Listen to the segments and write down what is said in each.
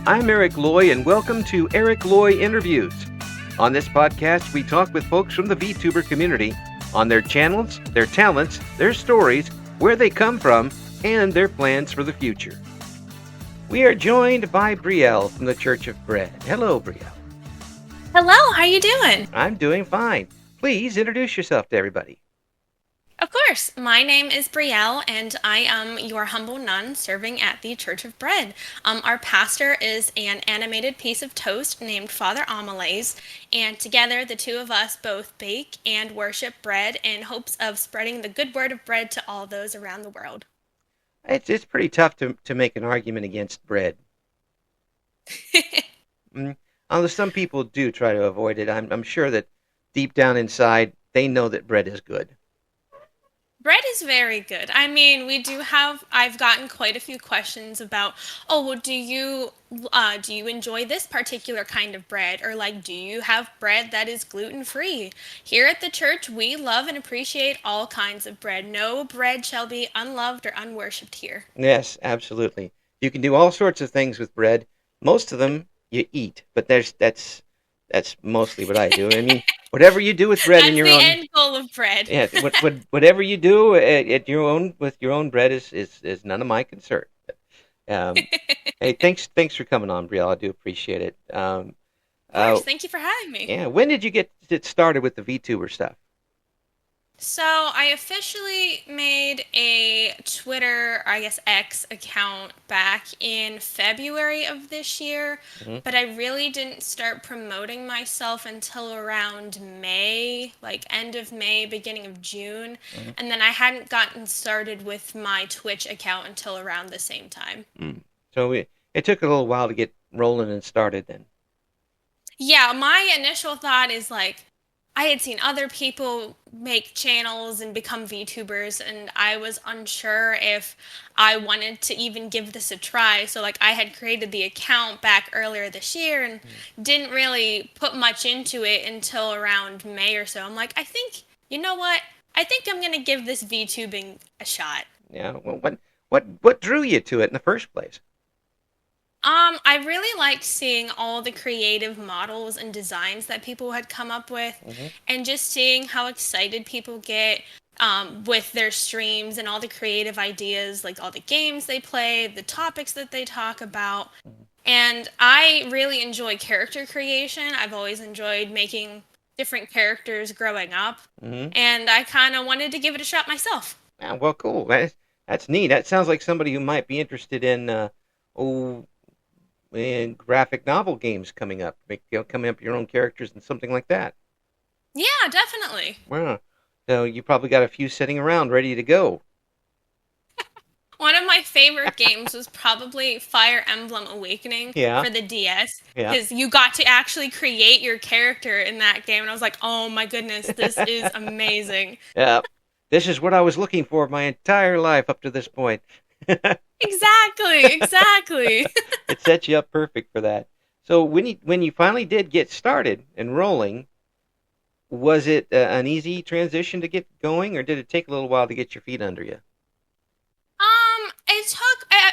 I'm Eric Loy, and welcome to Eric Loy Interviews. On this podcast, we talk with folks from the VTuber community on their channels, their talents, their stories, where they come from, and their plans for the future. We are joined by Brielle from the Church of Bread. Hello, Brielle. Hello, how you doing? I'm doing fine. Please introduce yourself to everybody. Of course, my name is Brielle, and I am your humble nun serving at the Church of Bread. Our pastor is an animated piece of toast named Father Amalaise, and together the two of us both bake and worship bread in hopes of spreading the good word of bread to all those around the world. It's pretty tough to make an argument against bread. Although some people do try to avoid it, I'm sure that deep down inside they know that bread is good. Bread is very good. I mean, I've gotten quite a few questions about, oh, well, do you enjoy this particular kind of bread? Or like, do you have bread that is gluten-free? Here at the church, we love and appreciate all kinds of bread. No bread shall be unloved or unworshipped here. Yes, absolutely. You can do all sorts of things with bread. Most of them you eat, but that's mostly what I do. I mean, whatever you do with bread in That's your the own, end goal of bread. yeah, whatever you do at your own with your own bread is none of my concern. Um, hey, thanks for coming on, Brielle. I do appreciate it. Of course, thank you for having me. Yeah, when did you get it started with the VTuber stuff? So I officially made a Twitter, or I guess X account back in February of this year, Hmm. but I really didn't start promoting myself until around May, like end of May, beginning of June, Hmm. and then I hadn't gotten started with my Twitch account until around the same time. So it took a little while to get rolling and started then. Yeah, my initial thought is like, I had seen other people make channels and become VTubers, and I was unsure if I wanted to even give this a try. So, like, I had created the account back earlier this year and didn't really put much into it until around May or so. I'm like, you know what? I think I'm going to give this VTubing a shot. Yeah. Well, what drew you to it in the first place? I really liked seeing all the creative models and designs that people had come up with, Hmm. and just seeing how excited people get with their streams and all the creative ideas, like all the games they play, the topics that they talk about. And I really enjoy character creation. I've always enjoyed making different characters growing up, Hmm. and I kind of wanted to give it a shot myself. Yeah, well, cool. That's neat. That sounds like somebody who might be interested in oh, in graphic novel games coming up. Coming up with your own characters and something like that. Yeah, definitely. Wow. So you probably got a few sitting around ready to go. One of my favorite games was probably Fire Emblem Awakening Yeah. for the DS, Yeah. because you got to actually create your character in that game, and I was like, oh my goodness, this is amazing. Yeah. This is what I was looking for my entire life up to this point. Exactly. It sets you up perfect for that. So when you finally did get started and rolling, was it an easy transition to get going, or did it take a little while to get your feet under you?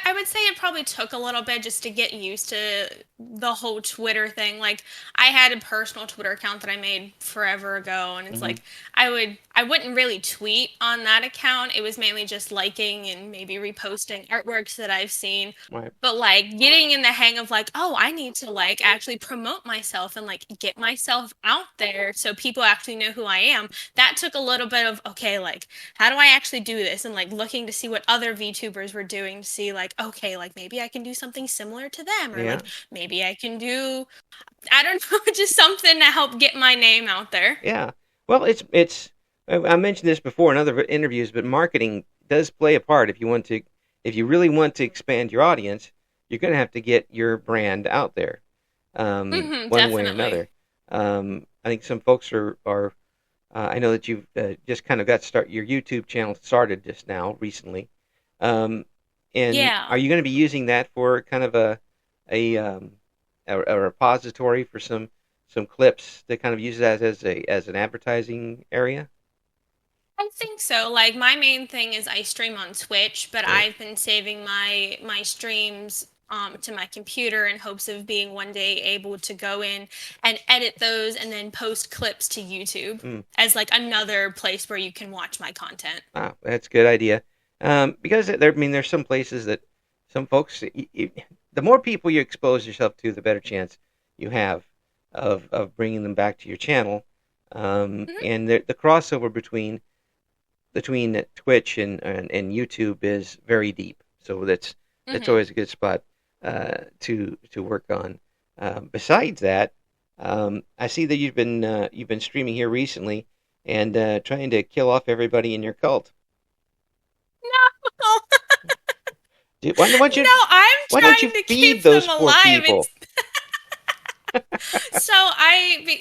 I would say it probably took a little bit just to get used to the whole Twitter thing. Like, I had a personal Twitter account that I made forever ago, and it's Hmm. like, I wouldn't really tweet on that account. It was mainly just liking and maybe reposting artworks that I've seen. Right. But like getting in the hang of like, oh, I need to like actually promote myself and like get myself out there so people actually know who I am. That took a little bit of, okay, like, how do I actually do this? And like looking to see what other VTubers were doing to see like, okay, like maybe I can do something similar to them, or Yeah. like maybe I can do, I don't know, just something to help get my name out there. Yeah. Well, it's. I mentioned this before in other interviews, but marketing does play a part. If you really want to expand your audience, you're going to have to get your brand out there, one way or Definitely. another. I think some folks are. I know that you've just kind of got your YouTube channel started just now recently. Um, and Yeah. are you going to be using that for kind of a a repository for some clips to kind of use that as an advertising area? I think so. Like, my main thing is I stream on Twitch, but Right. I've been saving my streams to my computer in hopes of being one day able to go in and edit those and then post clips to YouTube Mm. as like another place where you can watch my content. Wow, that's a good idea. Because there's some places that some folks, the more people you expose yourself to, the better chance you have of bringing them back to your channel. Hmm. And the crossover between Twitch and YouTube is very deep. So that's Hmm. always a good spot to work on. Besides that, I see that you've been streaming here recently and trying to kill off everybody in your cult. No, Why don't you no, I'm why don't you trying to feed keep those them poor alive. people? So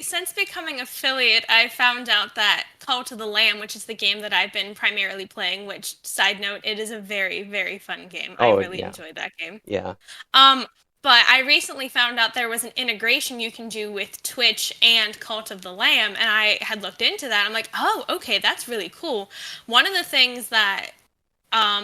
since becoming affiliate, I found out that Call to the Lamb, which is the game that I've been primarily playing, which, side note, it is a very, very fun game. I Oh really yeah, enjoyed that game. yeah. Um, but I recently found out there was an integration you can do with Twitch and Cult of the Lamb, and I had looked into that. I'm like, oh, okay, that's really cool. One of the things that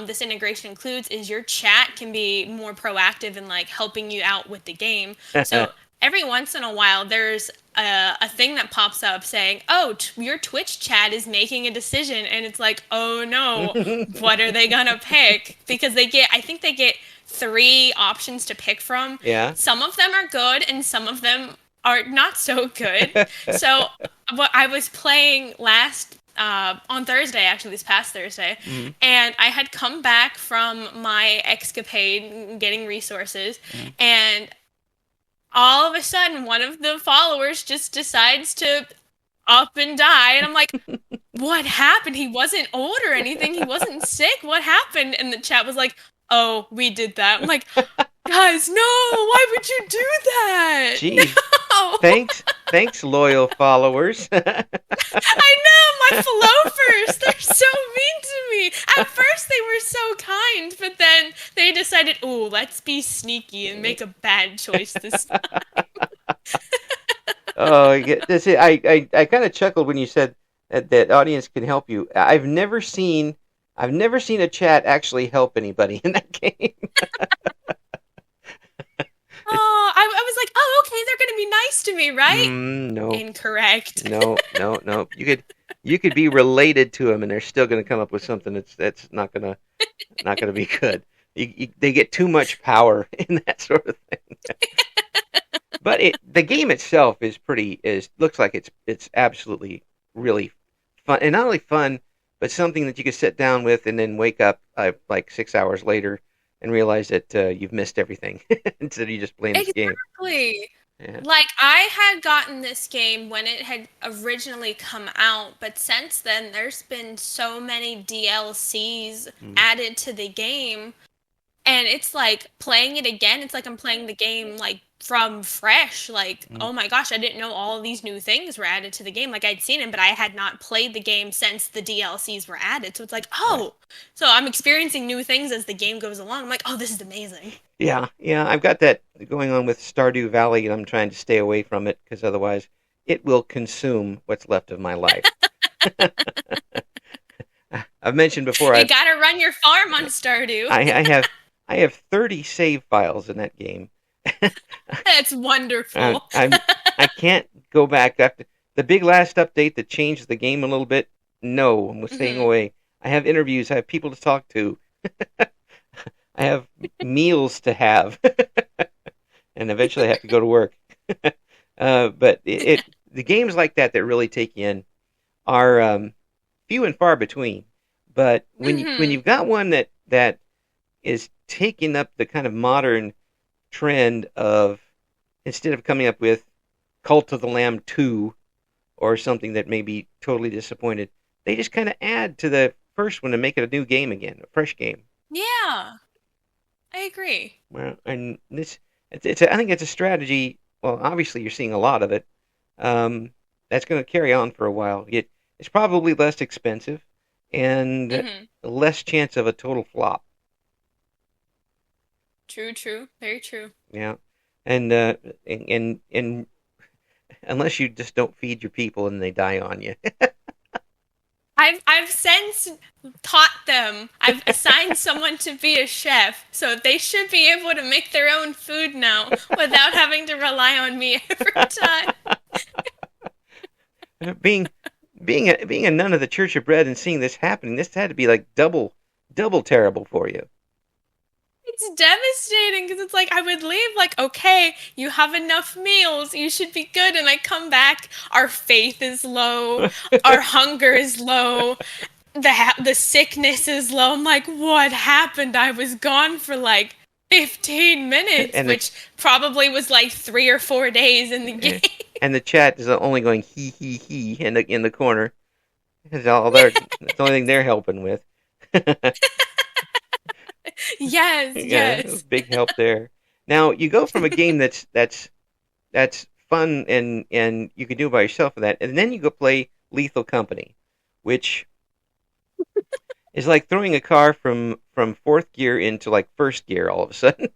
this integration includes is your chat can be more proactive in like helping you out with the game. So every once in a while, there's a thing that pops up saying, "Oh, your Twitch chat is making a decision," and it's like, "Oh no, what are they gonna pick?" Because I think they get three options to pick from. Yeah. Some of them are good, and some of them are not so good. So what I was playing last on Thursday, actually, this past Thursday, Mhm. and I had come back from my escapade getting resources, Mhm. and all of a sudden, one of the followers just decides to up and die, and I'm like, what happened? He wasn't old or anything. He wasn't sick. What happened? And the chat was like, oh, we did that. I'm like, guys, no, why would you do that? Geez, No. thanks, loyal followers. I know, my Flofers, they're so mean to me. At first they were so kind, but then they decided, oh, let's be sneaky and make a bad choice this time. Oh, that's it. I kind of chuckled when you said that audience can help you. I've never seen a chat actually help anybody in that game. Oh, I was like, oh, okay, they're going to be nice to me, right? No, Incorrect. no. You could be related to them, and they're still going to come up with something that's not gonna be good. They get too much power in that sort of thing. But the game itself looks like it's absolutely really fun, and not only fun, but something that you can sit down with and then wake up like 6 hours later and realize that you've missed everything instead of you just playing this game. Exactly. Yeah. Like, I had gotten this game when it had originally come out, but since then, there's been so many DLCs Mm. added to the game. And it's like playing it again, it's like I'm playing the game like from fresh. Like, Mm. oh my gosh, I didn't know all of these new things were added to the game. Like, I'd seen them, but I had not played the game since the DLCs were added. So it's like, Right. oh, so I'm experiencing new things as the game goes along. I'm like, oh, this is amazing. Yeah. I've got that going on with Stardew Valley, and I'm trying to stay away from it because otherwise it will consume what's left of my life. I've mentioned before You gotta run your farm on Stardew. I have I have 30 save files in that game. That's wonderful. I can't go back after the big last update that changed the game a little bit. No, I'm staying Hmm. away. I have interviews. I have people to talk to. I have meals to have, and eventually I have to go to work. But the games like that really take you in are few and far between. But when Hmm. you've got one that is taking up the kind of modern trend of, instead of coming up with Cult of the Lamb 2 or something that may be totally disappointed, they just kind of add to the first one to make it a new game again, a fresh game. Yeah, I agree. Well, and I think it's a strategy. Well, obviously you're seeing a lot of it. Um, that's going to carry on for a while. It's probably less expensive and Hmm. less chance of a total flop. True, true. Very true. Yeah, and unless you just don't feed your people and they die on you. I've since taught them. I've assigned someone to be a chef, so they should be able to make their own food now without having to rely on me every time. being being a nun of the Church of Bread and seeing this happening, this had to be like double terrible for you. It's devastating because it's like I would leave like, okay, you have enough meals, you should be good, and I come back, our faith is low, our hunger is low, the sickness is low. I'm like, what happened? I was gone for like 15 minutes, And which probably was like 3 or 4 days in the game. and the chat is only going he in the corner. That's the only thing they're helping with. Yes, Yeah, yes. big help there. Now you go from a game that's fun and you can do it by yourself for that, and then you go play Lethal Company, which is like throwing a car from fourth gear into like first gear all of a sudden.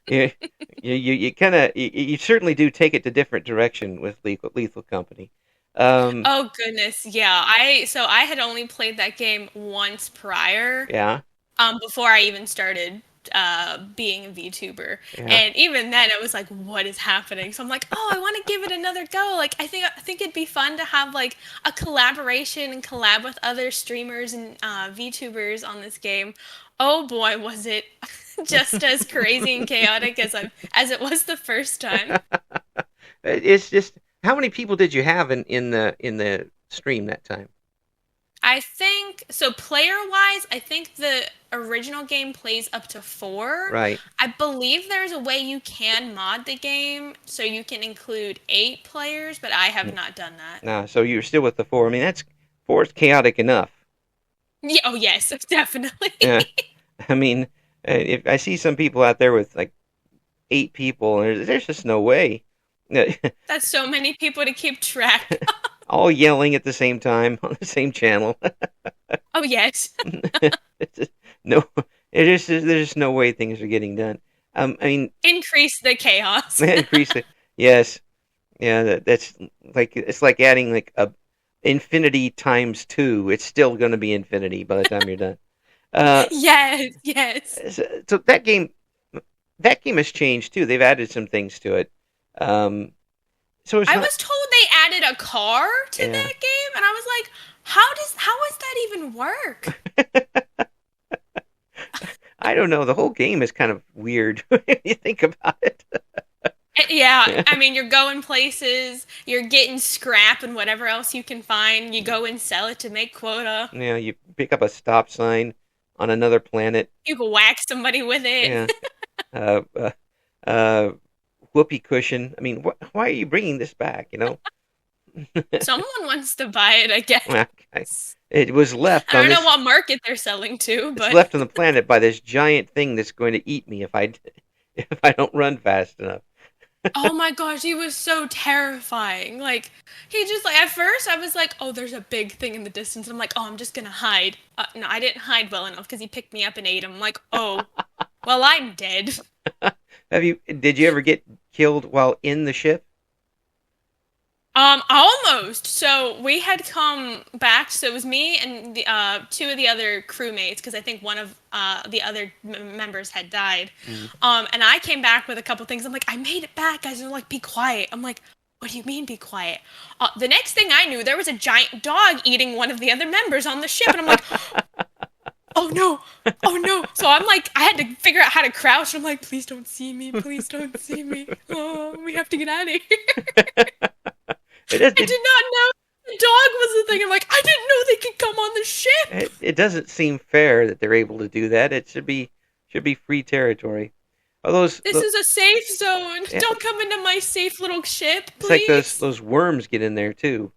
you kind of you certainly do take it to different direction with Lethal Company. Oh goodness, yeah. I had only played that game once prior. Yeah. Before I even started being a VTuber. Yeah. And even then it was like, what is happening? So I'm like, oh, I want to give it another go. Like I think it'd be fun to have like a collaboration and collab with other streamers and VTubers on this game. Oh boy, was it just as crazy and chaotic as it was the first time. It's just, how many people did you have in the stream that time? I think so. Player-wise, I think the original game plays up to 4. Right. I believe there's a way you can mod the game so you can include 8 players, but I have not done that. Nah, so you're still with the 4. I mean, 4 is chaotic enough. Yeah. Oh yes, definitely. Yeah. I mean, if I see some people out there with like 8 people, and there's just no way. That's so many people to keep track. All yelling at the same time on the same channel. Oh yes. No, there's just no way things are getting done. I mean, increase the chaos. Increase it. Yes, yeah. That's like, it's like adding like a infinity times 2. It's still going to be infinity by the time you're done. Yes. So that game has changed too. They've added some things to it. So I was told they added a car to that game, and I was like, how does that even work? I don't know. The whole game is kind of weird when you think about it. Yeah, I mean, you're going places, you're getting scrap and whatever else you can find. You go and sell it to make quota. Yeah, you pick up a stop sign on another planet. You can whack somebody with it. Yeah. Whoopee cushion. I mean, why are you bringing this back? You know. Someone wants to buy it, I guess. Okay. It was left. I don't know what market they're selling to, but it's left on the planet by this giant thing that's going to eat me if I don't run fast enough. Oh my gosh, he was so terrifying. Like, he just, like, at first I was like, oh, there's a big thing in the distance. I'm like, oh, I'm just gonna hide. No, I didn't hide well enough because he picked me up and ate him. I'm like, oh, well, I'm dead. Did you ever get killed while in the ship? Almost. So we had come back. So it was me and the 2 of the other crewmates, because I think one of the other members had died. And I came back with a couple things. I'm like, I made it back, guys. And they're like, be quiet. I'm like, what do you mean, be quiet? The next thing I knew, there was a giant dog eating one of the other members on the ship, and I'm like, oh no. So I'm like, I had to figure out how to crouch. I'm like, please don't see me. Oh, we have to get out of here. I did not know the dog was the thing. I'm like, I didn't know they could come on the ship. It doesn't seem fair that they're able to do that. It should be free territory. This is a safe zone. Yeah. Don't come into my safe little ship, please. It's like those worms get in there too.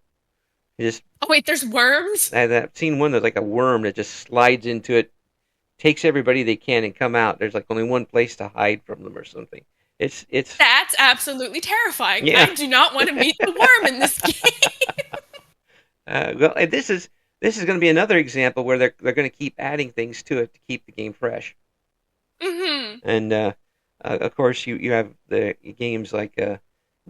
Oh wait, there's worms? I've seen one that's like a worm that just slides into it, takes everybody they can, and come out. There's like only one place to hide from them or something. It's That's absolutely terrifying. Yeah. I do not want to meet the worm in this game. Well, this is going to be another example where they're going to keep adding things to it to keep the game fresh. Mm-hmm. And of course, you have the games like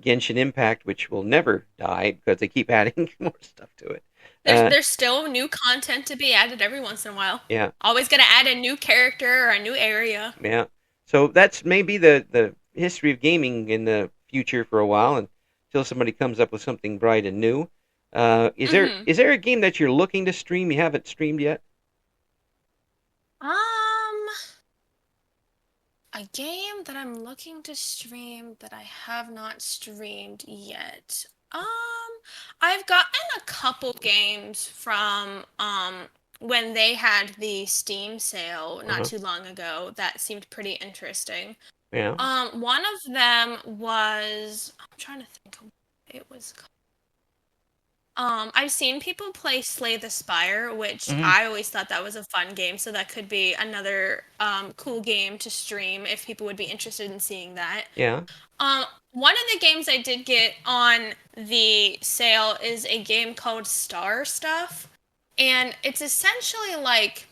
Genshin Impact, which will never die because they keep adding more stuff to it. There's still new content to be added every once in a while. Yeah, Always gonna add a new character or a new area. yeah. So that's maybe the history of gaming in the future for a while, until somebody comes up with something bright and new. Is there Hmm. is there a game that you're looking to stream you haven't streamed yet? Um, a game that I'm looking to stream that I have not streamed yet. I've gotten a couple games from when they had the Steam sale not Uh-huh. too long ago that seemed pretty interesting. Yeah. One of them was I'm trying to think of what it was called. I've seen people play Slay the Spire, which Hmm. I always thought that was a fun game, so that could be another cool game to stream if people would be interested in seeing that. Yeah. Um, One of the games I did get on the sale is a game called Star Stuff, and it's essentially like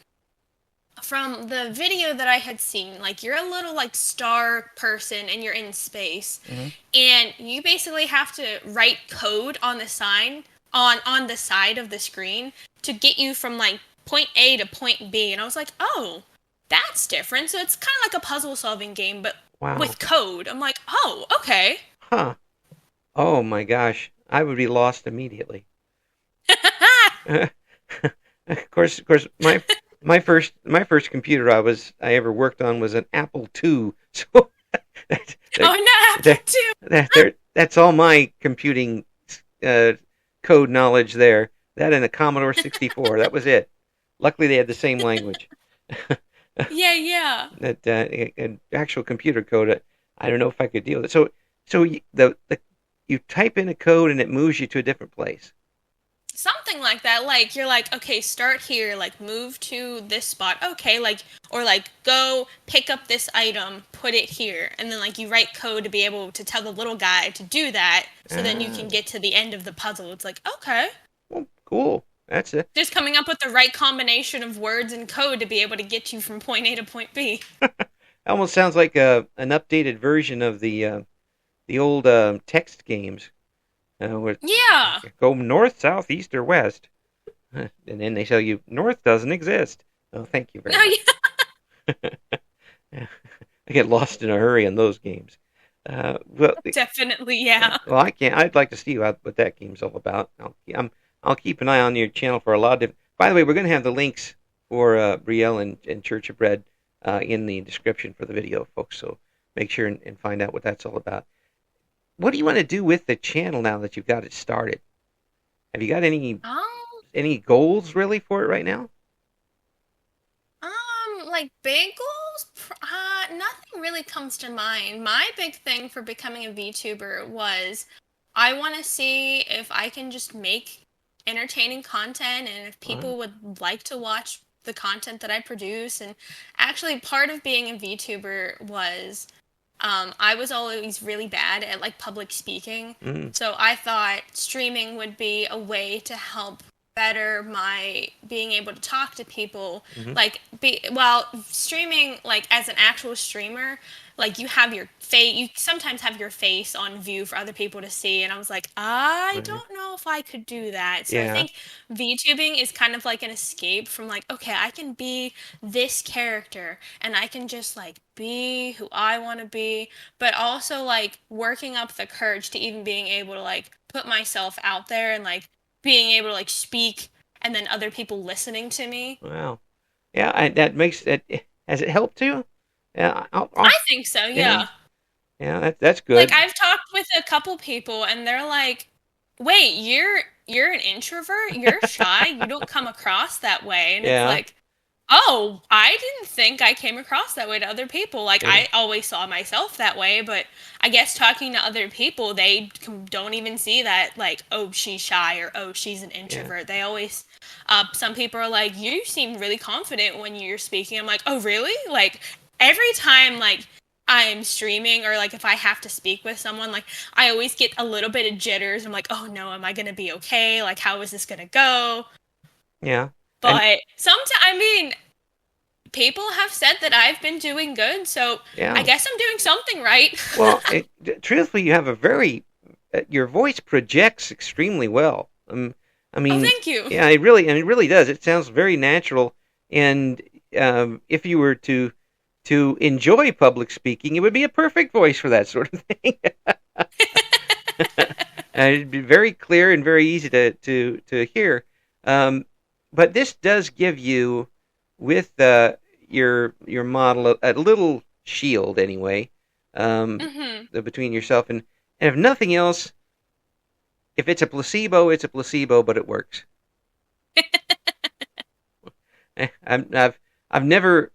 from the video that I had seen, like you're a little like star person and you're in space, Hmm. and you basically have to write code on the sign on the side of the screen to get you from like point A to point B. And I was like, oh, that's different. So it's kind of like a puzzle solving game, but Wow. with code. I'm like, oh, okay. Huh. Oh my gosh, I would be lost immediately. Of course, my first computer I ever worked on was an Apple II. So that, that, Oh no, Apple that, too. that's all my computing uh, code knowledge there. That and a Commodore 64. That was it. Luckily, they had the same language. Yeah, yeah. That an actual computer code. I don't know if I could deal with it. So the you type in a code and it moves you to a different place. Something like that. Like you're like, okay, start here, like move to this spot. Okay, like or like go pick up this item, put it here. And then like you write code to be able to tell the little guy to do that so then you Ah, can get to the end of the puzzle. It's like, okay. well, cool. That's it. Just coming up with the right combination of words and code to be able to get you from point A to point B. Almost sounds like an updated version of the old text games. Where Yeah. go north, south, east, or west, and then they tell you north doesn't exist. Oh, thank you very No, much. yeah. I get lost in a hurry in those games. Well, Definitely, yeah. well, I can't. I'd like to see what that game's all about. I'll keep an eye on your channel for a lot of different. By the way, we're going to have the links for Brielle and Church of Bread in the description for the video, folks. So make sure and find out what that's all about. What do you want to do with the channel now that you've got it started? Have you got Um, any goals really for it right now? like big goals? Nothing really comes to mind. My big thing for becoming a VTuber was I want to see if I can just make entertaining content and if Wow. people would like to watch the content that I produce. And actually, part of being a VTuber was I was always really bad at like public speaking. Mm, So I thought streaming would be a way to help better my being able to talk to people mm-hmm. like well streaming like as an actual streamer like you have your face you sometimes have your face on view for other people to see and I was like I Right. don't know if I could do that so I Yeah. think VTubing is kind of like an escape from like okay I can be this character and I can just like be who I want to be but also like working up the courage to even being able to like put myself out there and like being able to like speak and then other people listening to me. Wow. Yeah. That makes it. Has it helped you? Yeah. I think so, Yeah. yeah. Yeah. That's Like good. I've talked with a couple people and they're like, "Wait, you're an introvert? You're shy? You don't come across that way." And it's Yeah. like, "Oh, I didn't think I came across that way to other people. Like Yeah. I always saw myself that way, but I guess talking to other people, they don't even see that like, oh, she's shy or oh, she's an Yeah. introvert. They always some people are like, "You seem really confident when you're speaking." I'm like, "Oh, really?" Like every time like I'm streaming or like if I have to speak with someone, like I always get a little bit of jitters. I'm like, "Oh no, am I going to be okay? Like how is this going to go?" Yeah. And But sometimes I mean, people have said that I've been doing good, so I yeah. guess I'm doing something right. Well, truthfully, you have a very your voice projects extremely well. I Oh, mean, thank you. yeah, it really does. It sounds very natural. And if you were to enjoy public speaking, it would be a perfect voice for that sort of thing. It'd be very clear and very easy to hear. Um, but this does give you, with your model, a little shield anyway, Hmm. between yourself and if nothing else, if it's a placebo, it's a placebo, but it works. I've never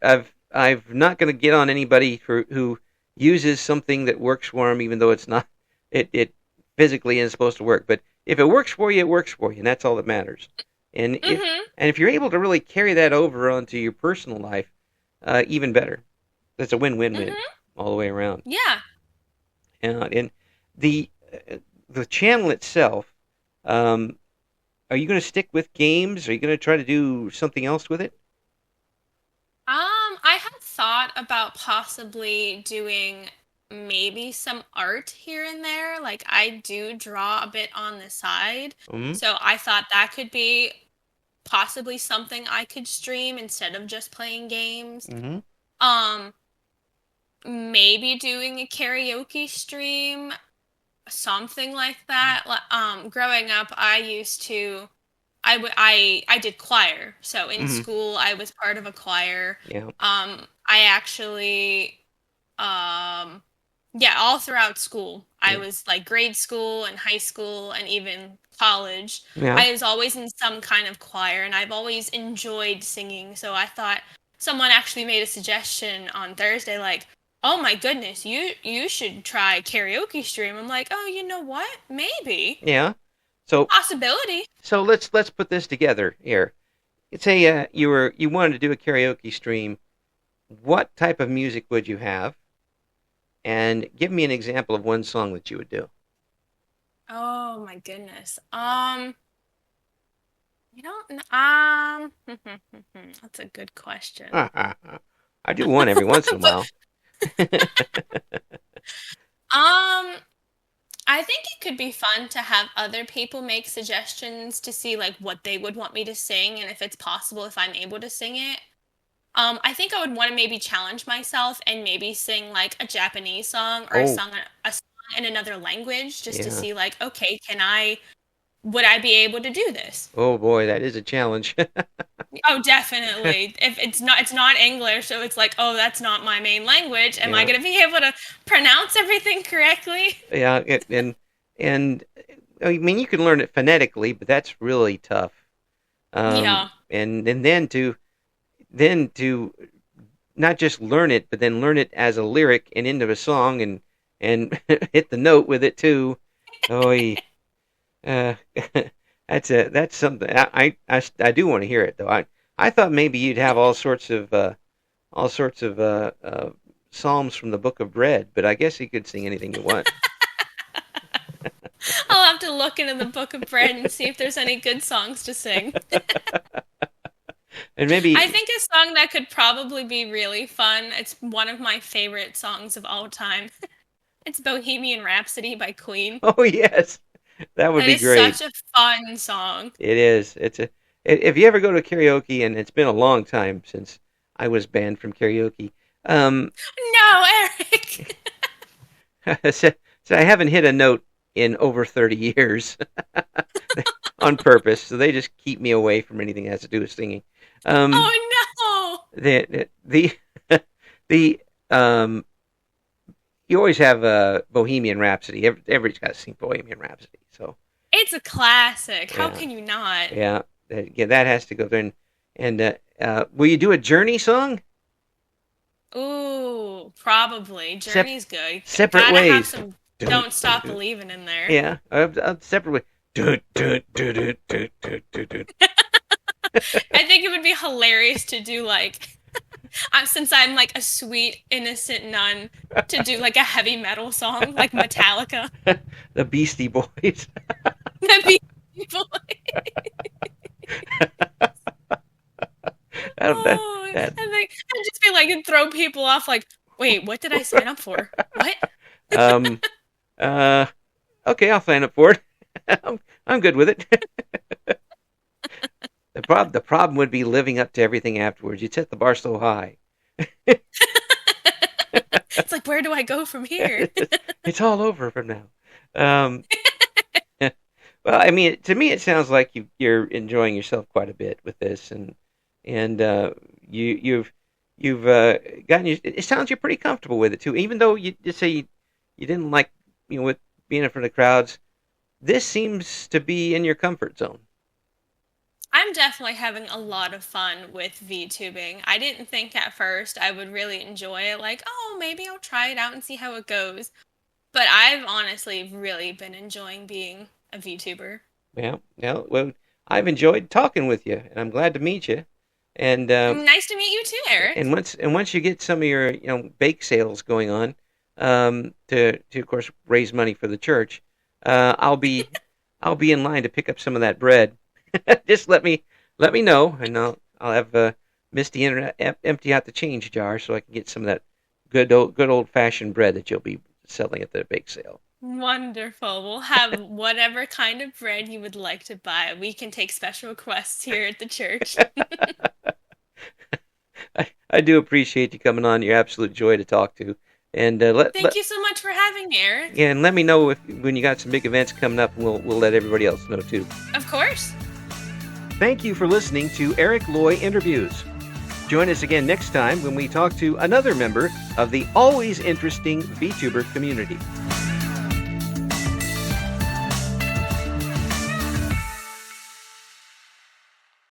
I've not going to get on anybody who uses something that works for them, even though it's not it physically isn't supposed to work. But if it works for you, it works for you, and that's all that matters. And Hmm. if you're able to really carry that over onto your personal life, even better. That's a win-win-win Hmm. all the way around. Yeah. And the the channel itself, um, are you going to stick with games? Are you going to try to do something else with it? I had thought about possibly doing maybe some art here and there. Like I do draw a bit on the side. Mm-hmm. So I thought that could be possibly something I could stream instead of just playing games. Mm-hmm. Um, Maybe doing a karaoke stream, something like that. Growing up, I did choir. So in Mm-hmm. school, I was part of a choir. Yeah. I actually, um, yeah, all throughout school, I Yeah. was like grade school and high school and even college. Yeah. I was always in some kind of choir, and I've always enjoyed singing. So I thought someone actually made a suggestion on Thursday, like, "Oh my goodness, you should try karaoke stream." I'm like, "Oh, you know what? Maybe Yeah. So possibility." let's put this together here. Say you wanted to do a karaoke stream. What type of music would you have? And give me an example of one song that you would do. Oh my goodness. I don't that's a good question. I do one every once in a while. Um, I think it could be fun to have other people make suggestions to see like what they would want me to sing and if it's possible if I'm able to sing it. I think I would want to maybe challenge myself and maybe sing like a Japanese song or Oh, a song in another language just to yeah. see like, okay, would I be able to do this? Oh boy, that is a challenge. Oh, definitely. If it's not English, so it's like, oh, that's not my main language. Am I Yeah. going to be able to pronounce everything correctly? Yeah, and I mean you can learn it phonetically, but that's really tough. Yeah. And then to not just learn it, but then learn it as a lyric and into a song and hit the note with it too. Oh, uh, that's something. I do want to hear it though. I thought maybe you'd have all sorts of psalms from the Book of Bread, but I guess you could sing anything you want. I'll have to look into the Book of Bread and see if there's any good songs to sing. And I maybe, think a song that could probably be really fun. It's one of my favorite songs of all time. It's Bohemian Rhapsody by Queen. oh yes, that would That be is great. such a fun song. It is. If you ever go to karaoke, and it's been a long time since I was banned from karaoke. Um, No, Eric. so, so I haven't hit a note in over 30 years on purpose. So they just keep me away from anything that has to do with singing. Um, Oh the the you always have a Bohemian Rhapsody. Everybody's got to sing Bohemian Rhapsody. So it's a classic. How yeah, can you not? yeah, yeah. That has to go there. And will you do a Journey song? Ooh, probably. Sep- Journey's good. Separate Gotta have ways. some Dun, Don't dun, Stop dun. Believing in there. Yeah, separate ways. Dun, dun, dun, dun, dun, dun, dun, dun. I think it would be hilarious to do like, since I'm like a sweet, innocent nun, to do like a heavy metal song like Metallica. The Beastie Boys. That'd be people. that, Oh, that, and like I'd just be like and throw people off like, wait, what did I sign up for? What? um, uh, Okay, I'll sign up for it. I'm good with it. The problem would be living up to everything afterwards. You'd set the bar so high. It's like, where do I go from here? It's all over from now. Um, well, I mean, to me, it sounds like you're enjoying yourself quite a bit with this, and you've gotten. It sounds you're pretty comfortable with it too, even though you just say you didn't like with being in front of crowds. This seems to be in your comfort zone. I'm definitely having a lot of fun with VTubing. I didn't think at first I would really enjoy it, like, oh, maybe I'll try it out and see how it goes. But I've honestly really been enjoying being a VTuber. Well, I've enjoyed talking with you, and I'm glad to meet you. And Nice to meet you too, Eric. once you get some of your bake sales going on, to of course raise money for the church, I'll be in line to pick up some of that bread. Just let me know, and I'll have Misty empty out the change jar so I can get some of that good old fashioned bread that you'll be selling at the bake sale. Wonderful. We'll have whatever kind of bread you would like to buy. We can take special requests here at the church. I do appreciate you coming on. You're absolute joy to talk to. And Thank you so much for having me, Eric. yeah, and let me know when you got some big events coming up, and we'll let everybody else know too. Of course. Thank you for listening to Eric Loy Interviews. Join us again next time when we talk to another member of the always interesting VTuber community.